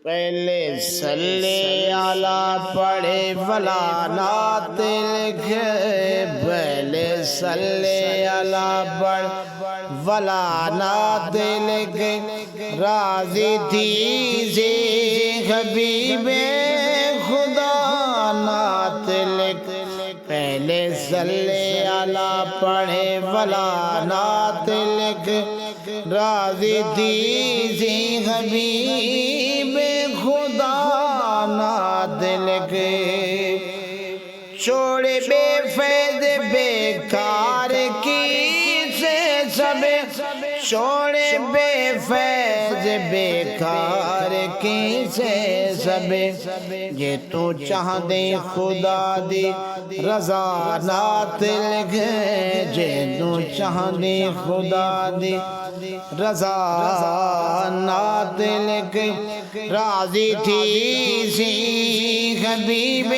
پہلے صلی علی پڑھے ولا نعت لکھے، پہلے صلی علی پڑھ ولا نعت لکھے، راضی تھی حبیب خدا نعت لکھ، پہلے صلی علی پڑھے ولا نعت لکھ، راضی تھی حبیب خدا نعت لکھ، چھوڑے بے فیض بیکار کی سے سب، چھوڑے بے فیض بیکار کی سے سب، یہ تو چاہ دے خدا دی رضا نعت لکھ، یہ تو چاہ دے خدا دی رضا نعت لکھ، راضی تھی حبیب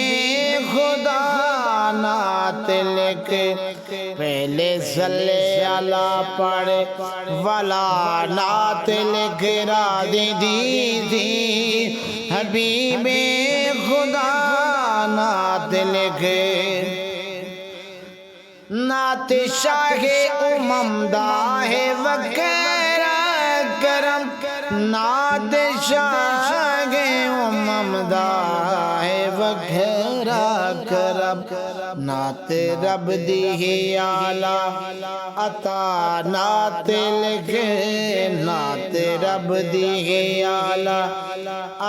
خدا نعت لکھ، پہلے صلی علی پڑھ ولا نعت لکھ، راضی تھی حبیب خدا نعت لکھ، نعت شاہ داہ وغیرہ کرم، نعت شاہ داہ وغیرہ کرم، نعت رب دی اعلی عطا نعت لکھ، نعت رب دی اعلی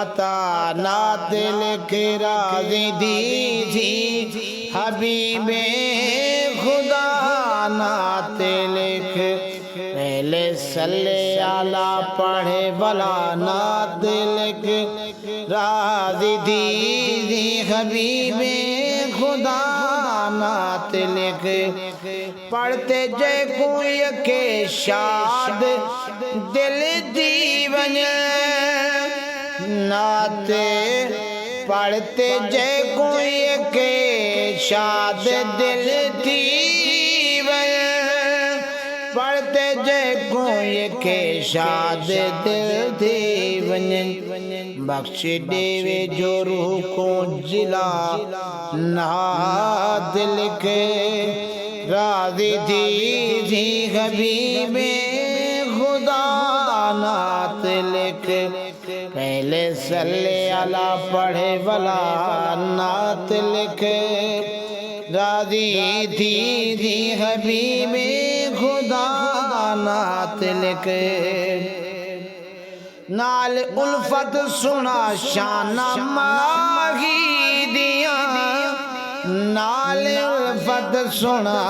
عطا نعت لکھ، راضی تھی حبیب خدا نعت لکھ، پہلے صلی علی پڑھے ولا نعت لکھ، راضی تھی حبیب خدا نعت لکھ، پڑھتے جے کوئی کے شاد دل دیون نعت، پڑھتے جے کوئی کے شاد دل دیون، پڑھتے جے کوئی کے شاد دل دیون، بخش دیوے جو روح کو جلا نعت لکھ، راضی تھی حبیب خدا نعت لکھ، پہلے صلی علی پڑھے ولا نعت لکھ، راضی تھی حبیب خدا نعت لکھ، نال الفت سنا شانہ ماہی دیا، نال الفت سنا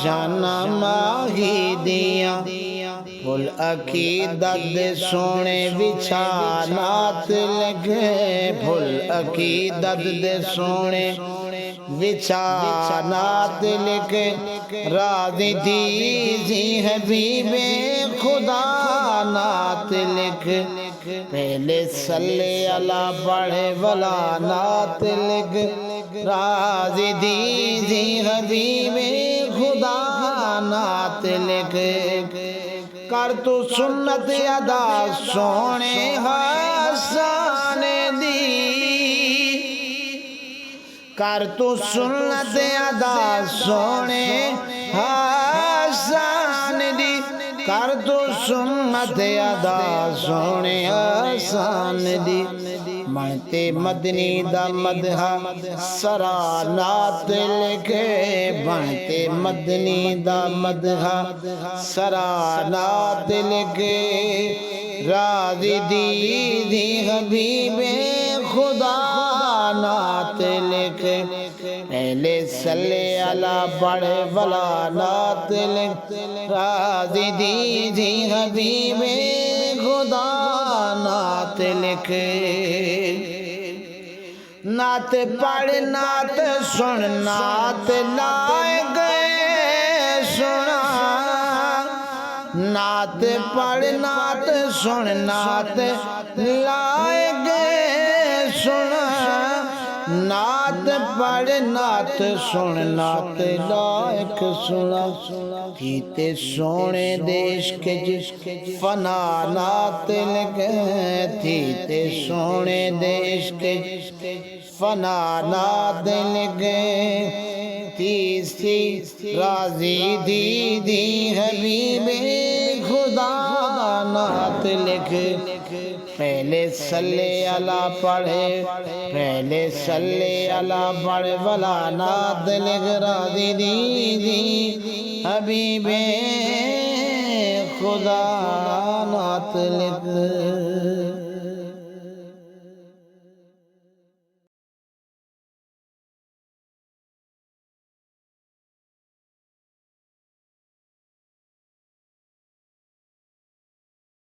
شانہ ماہی دیا، پھل عقیدت سونے بچھا نعت لکھ، پھل عقیدت سونے بچھا نعت لکھ، راضی تھی حبیب خدا نعت لکھ، پہلے صلی علی پڑھے ولا نعت لکھ، راضی تھی حبیب خدا نعت لکھ، کر تو سنت ادا سونے حسان دی، کر تو سنت ادا سونے حسان دی، کر تو سنت ادا سونے حسان دی، بنتے مدنی دا مدحہ سرا نعت لکھ، بنتے مدنی دا مدحہ سرا نعت لکھ، راضی تھی حبیب خدا نعت لکھ، پہلے صلی علی پڑھے ولا نعت لکھ، راضی تھی حبیب خدا نعت لکھ، نعت پڑھ نعت سن نعت لائے گئے سنا، نعت پڑھ نعت سن نعت لائے گئے سنا، نعت پڑھ نعت سن نعت لائق سنا، تھیتے سونے دیش کے جس فنا نعت لکھ، تھی تے سونے دیش کے فنا نات لکھے تیسری راضی دی حبیب خدا نات لکھ پہلے صلی اللہ پڑھے پہلے صلی اللہ پڑھے ولا نات لکھ راضی دی حبیب خدا نات لکھ